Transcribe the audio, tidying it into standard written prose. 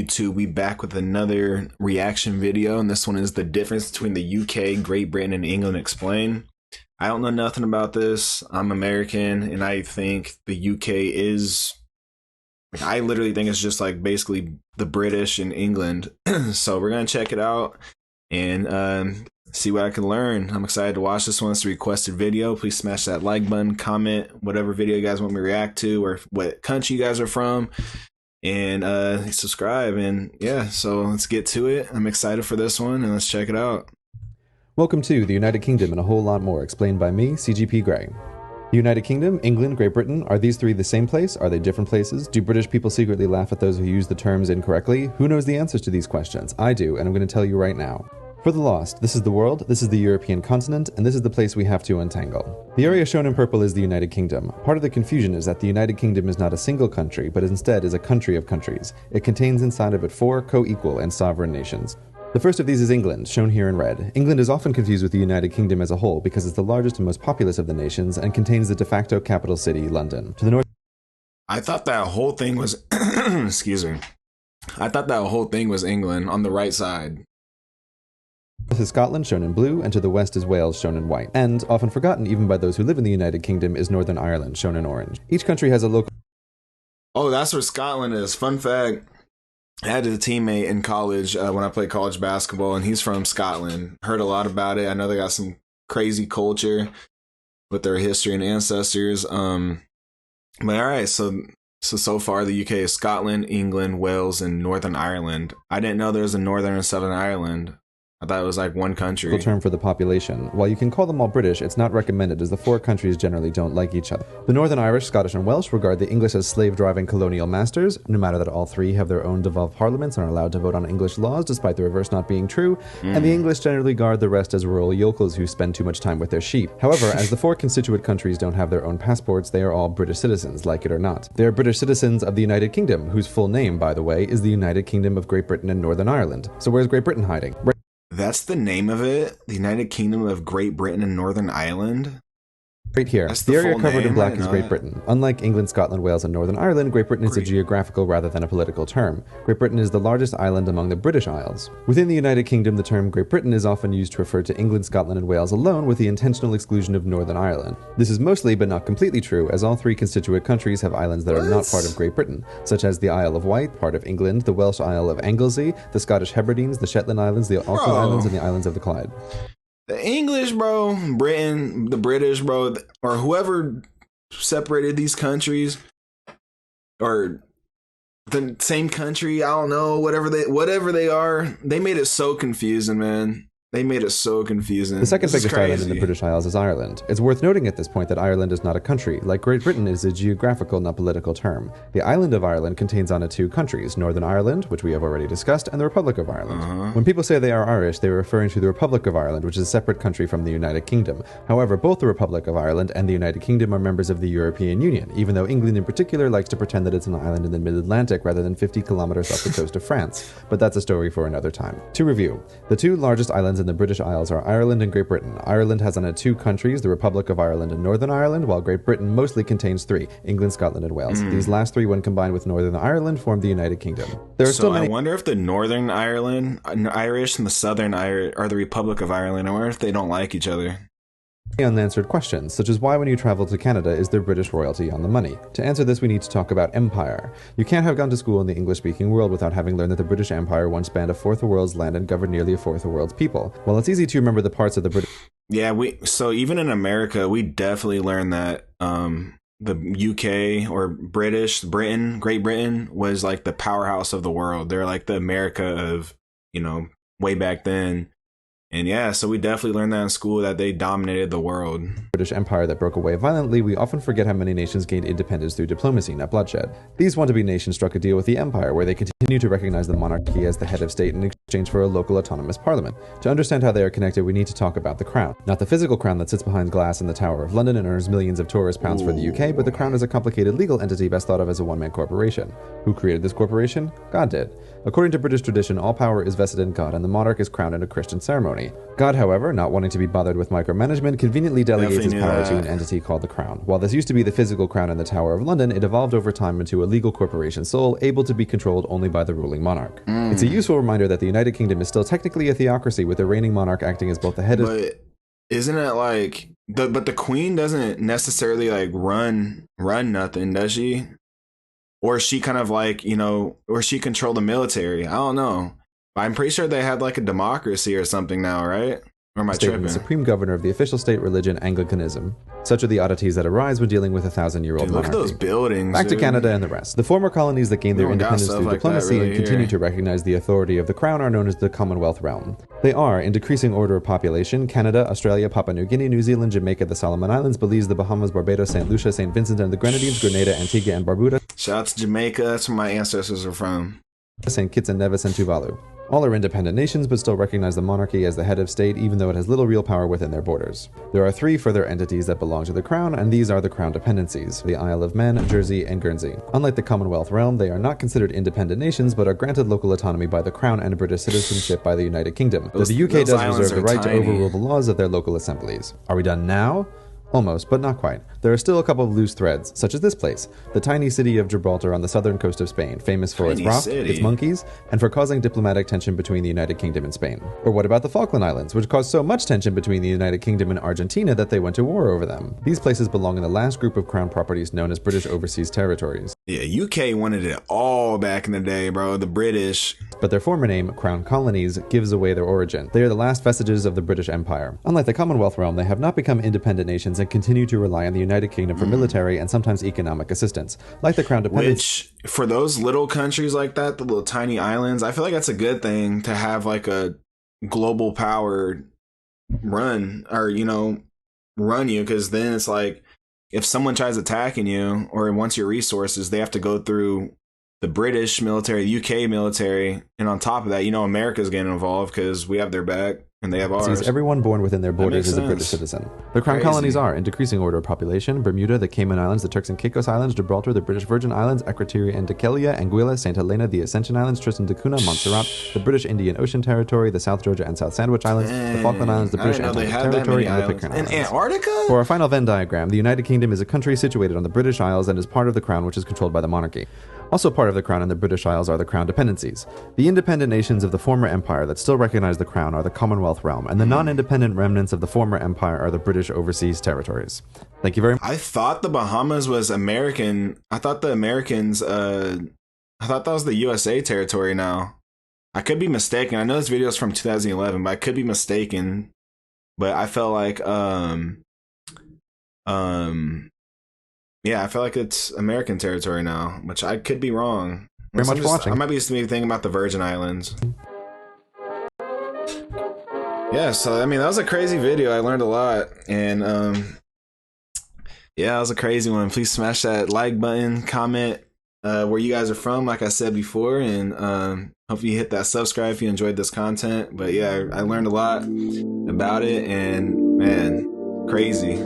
YouTube? We back with another reaction video, and this one is the difference between the UK, Great Britain, and England explained. I don't know nothing about this. I'm American, and I think the UK is, I literally think it's just like basically the British and England. So we're gonna check it out and see what I can learn. I'm excited to watch this one. It's a requested video. Please smash that like button, comment whatever video you guys want me to react to, or what country you guys are from, and subscribe. And yeah, so let's get to it. I'm excited for this one, and let's check it out. Welcome to the United Kingdom and a whole lot more, explained by me, CGP Grey. The United Kingdom, England, Great Britain, are these three the same place? Are they different places? Do British people secretly laugh at those who use the terms incorrectly? Who knows the answers to these questions? I do, and I'm going to tell you right now. For the lost, this is the world, this is the European continent, and this is the place we have to untangle. The area shown in purple is the United Kingdom. Part of the confusion is that the United Kingdom is not a single country, but instead is a country of countries. It contains inside of it 4 co-equal and sovereign nations. The first of these is England, shown here in red. England is often confused with the United Kingdom as a whole because it's the largest and most populous of the nations and contains the de facto capital city, London. To the north, I thought that whole thing was, excuse me. I thought that whole thing was England on the right side. This is Scotland, shown in blue, and to the west is Wales, shown in white. And, often forgotten even by those who live in the United Kingdom, is Northern Ireland, shown in orange. Each country has a local... Oh, that's where Scotland is. Fun fact, I had a teammate in college when I played college basketball, and he's from Scotland. Heard a lot about it. I know they got some crazy culture with their history and ancestors. But all right, so far the UK is Scotland, England, Wales, and Northern Ireland. I didn't know there was a Northern and Southern Ireland. I thought it was like one country. Term for the population. While you can call them all British, it's not recommended as the 4 countries generally don't like each other. The Northern Irish, Scottish, and Welsh regard the English as slave-driving colonial masters, no matter that all 3 have their own devolved parliaments and are allowed to vote on English laws, despite the reverse not being true, and the English generally regard the rest as rural yokels who spend too much time with their sheep. However, as the 4 constituent countries don't have their own passports, they are all British citizens, like it or not. They are British citizens of the United Kingdom, whose full name, by the way, is the United Kingdom of Great Britain and Northern Ireland. So where's Great Britain hiding? That's the name of it? The United Kingdom of Great Britain and Northern Ireland? Right here. The area covered in black is Great Britain. Unlike England, Scotland, Wales, and Northern Ireland, Great Britain is a geographical rather than a political term. Great Britain is the largest island among the British Isles. Within the United Kingdom, the term Great Britain is often used to refer to England, Scotland, and Wales alone, with the intentional exclusion of Northern Ireland. This is mostly, but not completely true, as all 3 constituent countries have islands that are not part of Great Britain, such as the Isle of Wight, part of England, the Welsh Isle of Anglesey, the Scottish Hebrides, the Shetland Islands, the Orkney Islands, and the islands of the Clyde. The English, bro, Britain, the British, bro, or whoever separated these countries, or the same country, I don't know, whatever they are, they made it so confusing, man. They made it so confusing. The second biggest island in the British Isles is Ireland. It's worth noting at this point that Ireland is not a country. Like Great Britain is a geographical, not political term. The island of Ireland contains on it 2 countries, Northern Ireland, which we have already discussed, and the Republic of Ireland. When people say they are Irish, they are referring to the Republic of Ireland, which is a separate country from the United Kingdom. However, both the Republic of Ireland and the United Kingdom are members of the European Union, even though England in particular likes to pretend that it's an island in the mid-Atlantic rather than 50 kilometers off the coast of France. But that's a story for another time. To review, the 2 largest islands in the British Isles are Ireland and Great Britain. Ireland has on it 2 countries, the Republic of Ireland and Northern Ireland, while Great Britain mostly contains 3, England, Scotland, and Wales. These last 3, when combined with Northern Ireland, form the United Kingdom. There are still many... I wonder if the Northern Ireland, Irish and the Southern Irish are the Republic of Ireland. I wonder if they don't like each other. Unanswered questions, such as why when you travel to Canada is there British royalty on the money? To answer this, we need to talk about empire. You can't have gone to school in the English-speaking world without having learned that the British Empire once spanned a fourth of the world's land and governed nearly a fourth of the world's people. While it's easy to remember the parts of the British... Yeah, so even in America, we definitely learned that the UK or Britain, Great Britain was like the powerhouse of the world. They're like the America of, way back then. And yeah, so we definitely learned that in school, that they dominated the world. British Empire that broke away violently, we often forget how many nations gained independence through diplomacy, not bloodshed. These want-to-be nations struck a deal with the Empire, where they continue to recognize the monarchy as the head of state in exchange for a local autonomous parliament. To understand how they are connected, we need to talk about the Crown. Not the physical crown that sits behind glass in the Tower of London and earns millions of tourist pounds for the UK, but the Crown is a complicated legal entity best thought of as a one-man corporation. Who created this corporation? God did. According to British tradition, all power is vested in God, and the monarch is crowned in a Christian ceremony. God, however, not wanting to be bothered with micromanagement, conveniently delegates his power to an entity called the Crown. While this used to be the physical crown in the Tower of London, it evolved over time into a legal corporation sole, able to be controlled only by the ruling monarch. It's a useful reminder that the United Kingdom is still technically a theocracy, with the reigning monarch acting as both the head of... But isn't it like... But the queen doesn't necessarily like run nothing, does she? Or is she kind of like, you know, or she control the military? I don't know. I'm pretty sure they had like a democracy or something now, right? Or am I tripping? The supreme governor of the official state religion, Anglicanism. Such are the oddities that arise when dealing with a 1,000-year-old monarchy. Look at those buildings. Back to Canada and the rest. The former colonies that gained their independence through diplomacy and continue to recognize the authority of the Crown are known as the Commonwealth realm. They are, in decreasing order of population, Canada, Australia, Papua New Guinea, New Zealand, Jamaica, the Solomon Islands, Belize, the Bahamas, Barbados, St. Lucia, St. Vincent and the Grenadines, Grenada, Antigua and Barbuda. Shout out to Jamaica. That's where my ancestors are from. St. Kitts and Nevis and Tuvalu. All are independent nations, but still recognize the monarchy as the head of state, even though it has little real power within their borders. There are 3 further entities that belong to the Crown, and these are the Crown dependencies: the Isle of Man, Jersey, and Guernsey. Unlike the Commonwealth realm, they are not considered independent nations, but are granted local autonomy by the Crown and British citizenship by the United Kingdom. Though the UK does reserve the right to overrule the laws of their local assemblies. Are we done now? Almost, but not quite. There are still a couple of loose threads, such as this place, the tiny city of Gibraltar on the southern coast of Spain, famous for its rock, its monkeys, and for causing diplomatic tension between the United Kingdom and Spain. Or what about the Falkland Islands, which caused so much tension between the United Kingdom and Argentina that they went to war over them? These places belong in the last group of crown properties known as British Overseas Territories. Yeah, UK wanted it all back in the day, bro, the British. But their former name, Crown Colonies, gives away their origin. They are the last vestiges of the British Empire. Unlike the Commonwealth realm, they have not become independent nations and continue to rely on the United Kingdom for military and sometimes economic assistance. Like the Crown dependence... Which, for those little countries like that, the little tiny islands, I feel like that's a good thing to have like a global power run, or, you know, run you, because then it's like, if someone tries attacking you or wants your resources, they have to go through the British military, the UK military, and on top of that, you know, America's getting involved because we have their back and they have ours. Everyone born within their borders is a British citizen. The Crown colonies are, in decreasing order of population, Bermuda, the Cayman Islands, the Turks and Caicos Islands, Gibraltar, the British Virgin Islands, Equatorial and Dikelia, Anguilla, St. Helena, the Ascension Islands, Tristan da Cunha, Montserrat, the British Indian Ocean Territory, the South Georgia and South Sandwich Islands, the Falkland Islands, the British Antarctic Territory, and the Pitcairn Islands. Antarctica? For our final Venn diagram, the United Kingdom is a country situated on the British Isles and is part of the Crown, which is controlled by the monarchy. Also part of the Crown and the British Isles are the Crown dependencies. The independent nations of the former empire that still recognize the Crown are the Commonwealth realm, and the non-independent remnants of the former empire are the British Overseas Territories. Thank you very much. I thought the Bahamas was American. I thought the Americans, I thought that was the USA territory now. I could be mistaken. I know this video is from 2011, but I could be mistaken. But I felt like, yeah, I feel like it's American territory now, which I could be wrong. Very much for watching. I might be just thinking about the Virgin Islands. Yeah, so I mean, that was a crazy video. I learned a lot, and yeah, that was a crazy one. Please smash that like button, comment where you guys are from, like I said before, and hope you hit that subscribe if you enjoyed this content. But yeah, I learned a lot about it, and man, crazy.